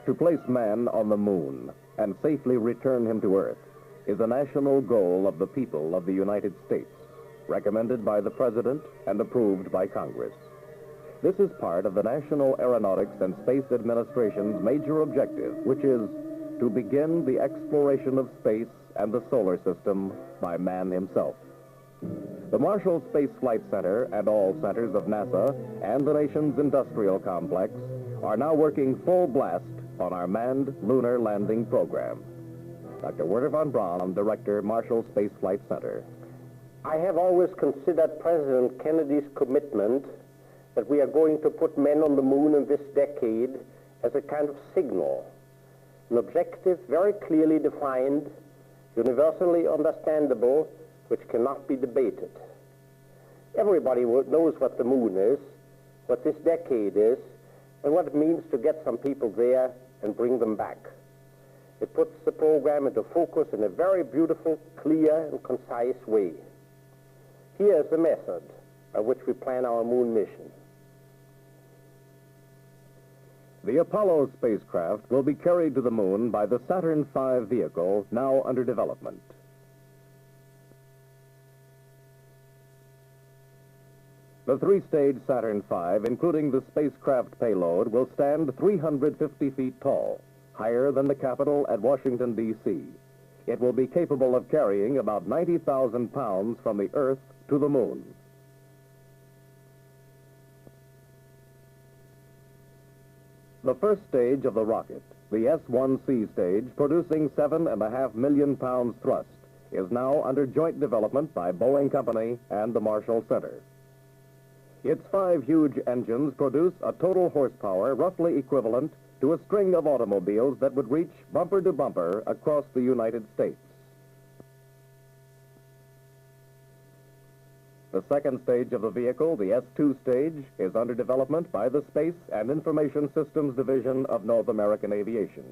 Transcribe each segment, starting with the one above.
To place man on the moon and safely return him to Earth is a national goal of the people of the United States, recommended by the President and approved by Congress. This is part of the National Aeronautics and Space Administration's major objective, which is to begin the exploration of space and the solar system by man himself. The Marshall Space Flight Center and all centers of NASA and the nation's industrial complex are now working full blast on our manned lunar landing program. Dr. Wernher von Braun, Director, Marshall Space Flight Center. I have always considered President Kennedy's commitment that we are going to put men on the moon in this decade as a kind of signal, an objective very clearly defined, universally understandable, which cannot be debated. Everybody knows what the moon is, what this decade is, and what it means to get some people there and bring them back. It puts the program into focus in a very beautiful, clear, and concise way. Here is the method by which we plan our moon mission. The Apollo spacecraft will be carried to the moon by the Saturn V vehicle, now under development. The three-stage Saturn V, including the spacecraft payload, will stand 350 feet tall, higher than the Capitol at Washington, D.C. It will be capable of carrying about 90,000 pounds from the Earth to the moon. The first stage of the rocket, the S-1C stage, producing 7.5 million pounds thrust, is now under joint development by Boeing Company and the Marshall Center. Its 5 huge engines produce a total horsepower roughly equivalent to a string of automobiles that would reach bumper to bumper across the United States. The second stage of the vehicle, the S-2 stage, is under development by the Space and Information Systems Division of North American Aviation.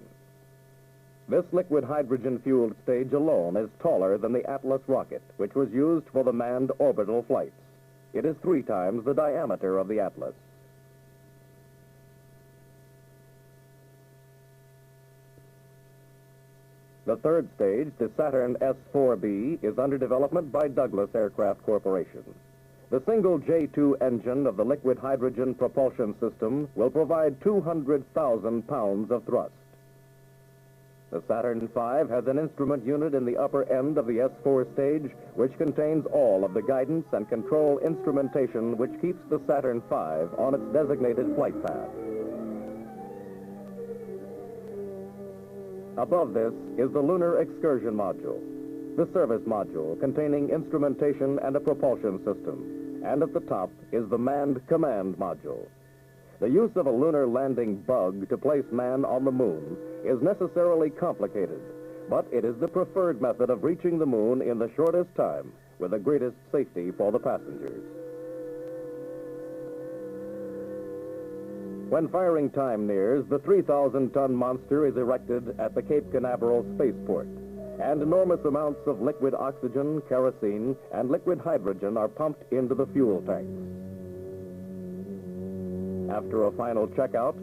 This liquid hydrogen-fueled stage alone is taller than the Atlas rocket, which was used for the manned orbital flights. It is 3 times the diameter of the Atlas. The third stage, the Saturn S-4B, is under development by Douglas Aircraft Corporation. The single J2 engine of the liquid hydrogen propulsion system will provide 200,000 pounds of thrust. The Saturn V has an instrument unit in the upper end of the S-4 stage, which contains all of the guidance and control instrumentation which keeps the Saturn V on its designated flight path. Above this is the Lunar Excursion Module, the service module containing instrumentation and a propulsion system. And at the top is the Manned Command Module. The use of a lunar landing bug to place man on the moon is necessarily complicated, but it is the preferred method of reaching the moon in the shortest time with the greatest safety for the passengers. When firing time nears, the 3,000-ton monster is erected at the Cape Canaveral spaceport, and enormous amounts of liquid oxygen, kerosene, and liquid hydrogen are pumped into the fuel tanks. After a final checkout,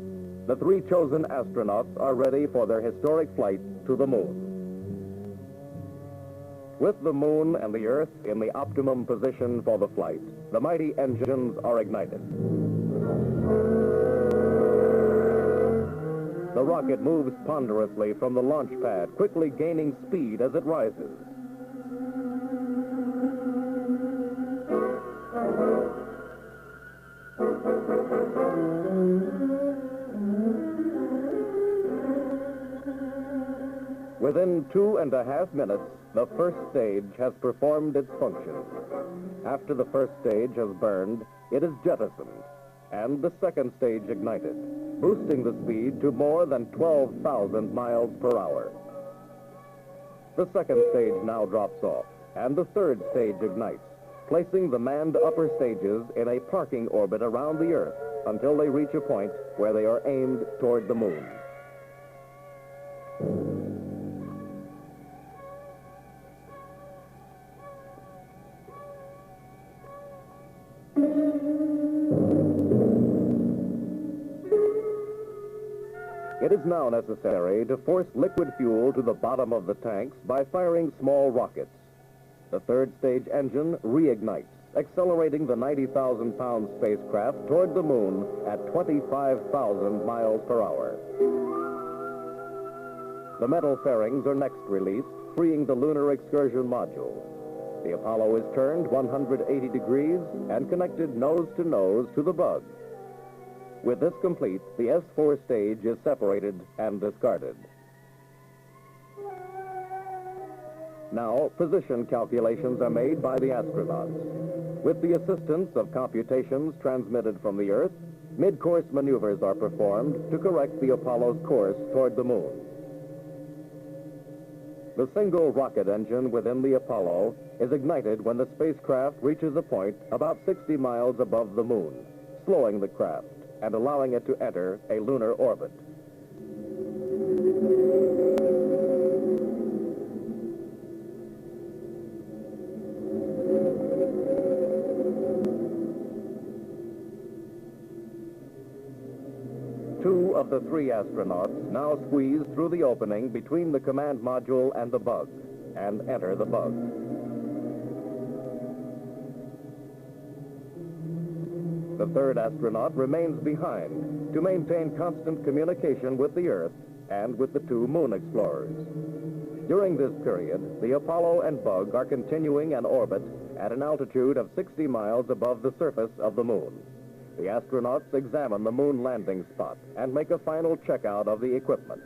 the 3 chosen astronauts are ready for their historic flight to the moon. With the moon and the Earth in the optimum position for the flight, the mighty engines are ignited. The rocket moves ponderously from the launch pad, quickly gaining speed as it rises. Within 2.5 minutes, the first stage has performed its function. After the first stage has burned, it is jettisoned, and the second stage ignited, boosting the speed to more than 12,000 miles per hour. The second stage now drops off, and the third stage ignites, placing the manned upper stages in a parking orbit around the Earth until they reach a point where they are aimed toward the moon. It is now necessary to force liquid fuel to the bottom of the tanks by firing small rockets. The third stage engine reignites, accelerating the 90,000-pound spacecraft toward the moon at 25,000 miles per hour. The metal fairings are next released, freeing the lunar excursion module. The Apollo is turned 180 degrees and connected nose to the bug. With this complete, the S-4 stage is separated and discarded. Now, position calculations are made by the astronauts. With the assistance of computations transmitted from the Earth, mid-course maneuvers are performed to correct the Apollo's course toward the moon. The single rocket engine within the Apollo is ignited when the spacecraft reaches a point about 60 miles above the moon, slowing the craft and allowing it to enter a lunar orbit. Two of the three astronauts now squeeze through the opening between the command module and the bug and enter the bug. The third astronaut remains behind to maintain constant communication with the Earth and with the two moon explorers. During this period, the Apollo and bug are continuing an orbit at an altitude of 60 miles above the surface of the moon. The astronauts examine the moon landing spot and make a final checkout of the equipment.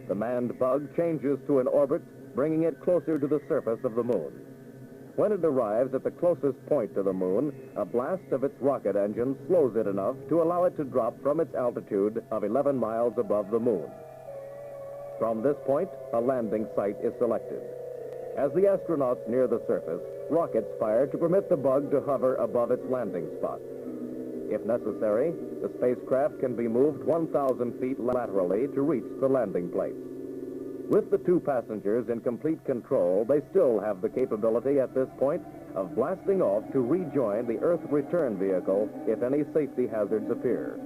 The manned bug changes to an orbit, bringing it closer to the surface of the moon. When it arrives at the closest point to the moon, a blast of its rocket engine slows it enough to allow it to drop from its altitude of 11 miles above the moon. From this point, a landing site is selected. As the astronauts near the surface, rockets fire to permit the bug to hover above its landing spot. If necessary, the spacecraft can be moved 1,000 feet laterally to reach the landing place. With the two passengers in complete control, they still have the capability at this point of blasting off to rejoin the Earth return vehicle if any safety hazards appear.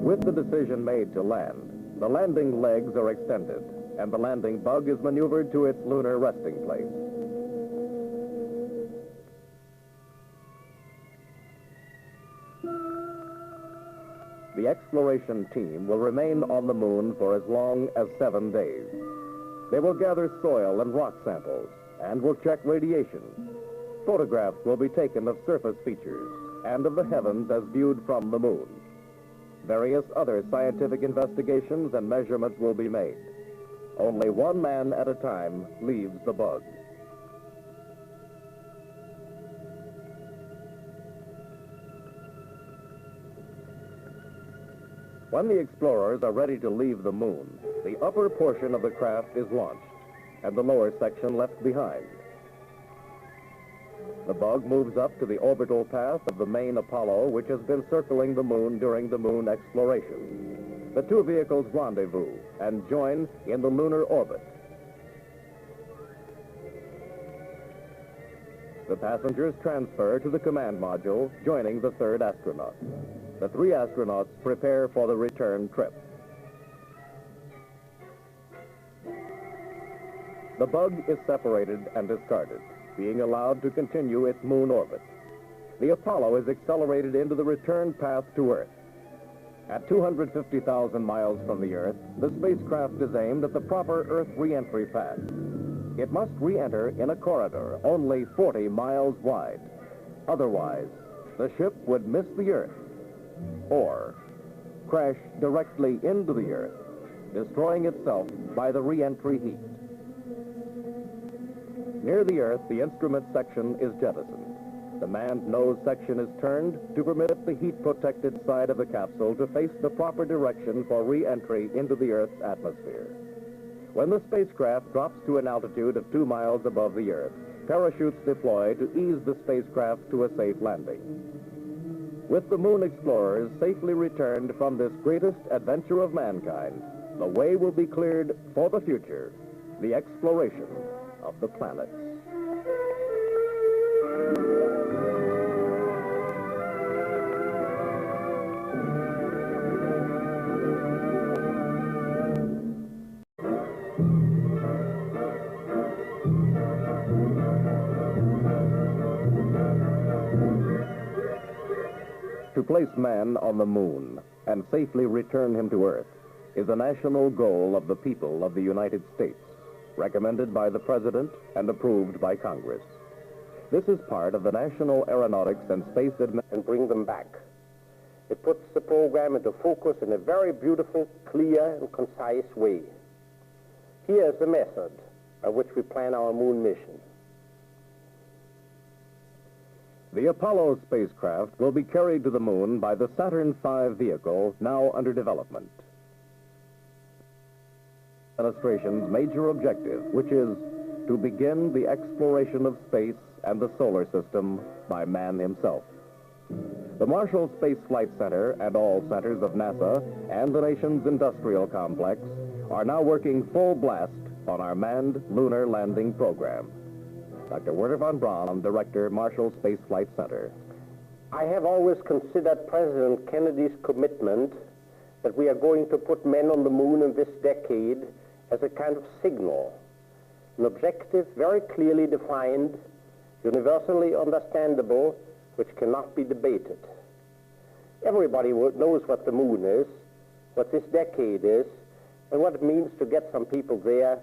With the decision made to land, the landing legs are extended, and the landing bug is maneuvered to its lunar resting place. The exploration team will remain on the moon for as long as 7 days. They will gather soil and rock samples and will check radiation. Photographs will be taken of surface features and of the heavens as viewed from the moon. Various other scientific investigations and measurements will be made. Only one man at a time leaves the bug. When the explorers are ready to leave the moon, the upper portion of the craft is launched and the lower section left behind. The bug moves up to the orbital path of the main Apollo, which has been circling the moon during the moon exploration. The two vehicles rendezvous and join in the lunar orbit. The passengers transfer to the command module, joining the third astronaut. The three astronauts prepare for the return trip. The bug is separated and discarded, being allowed to continue its moon orbit. The Apollo is accelerated into the return path to Earth. At 250,000 miles from the Earth, the spacecraft is aimed at the proper Earth re-entry path. It must re-enter in a corridor only 40 miles wide. Otherwise, the ship would miss the Earth or crash directly into the Earth, destroying itself by the re-entry heat. Near the Earth, the instrument section is jettisoned. The manned nose section is turned to permit the heat-protected side of the capsule to face the proper direction for re-entry into the Earth's atmosphere. When the spacecraft drops to an altitude of 2 miles above the Earth, parachutes deploy to ease the spacecraft to a safe landing. With the moon explorers safely returned from this greatest adventure of mankind, the way will be cleared for the future, the exploration of the planets. To place man on the moon and safely return him to Earth is a national goal of the people of the United States, recommended by the President and approved by Congress. This is part of the National Aeronautics and Space Administration. And bring them back. It puts the program into focus in a very beautiful, clear, and concise way. Here is the method by which we plan our moon mission. The Apollo spacecraft will be carried to the moon by the Saturn V vehicle now under development. Administration's major objective, which is to begin the exploration of space and the solar system by man himself. The Marshall Space Flight Center and all centers of NASA and the nation's industrial complex are now working full blast on our manned lunar landing program. Dr. Wernher von Braun, Director, Marshall Space Flight Center. I have always considered President Kennedy's commitment that we are going to put men on the moon in this decade as a kind of signal, an objective very clearly defined, universally understandable, which cannot be debated. Everybody knows what the moon is, what this decade is, and what it means to get some people there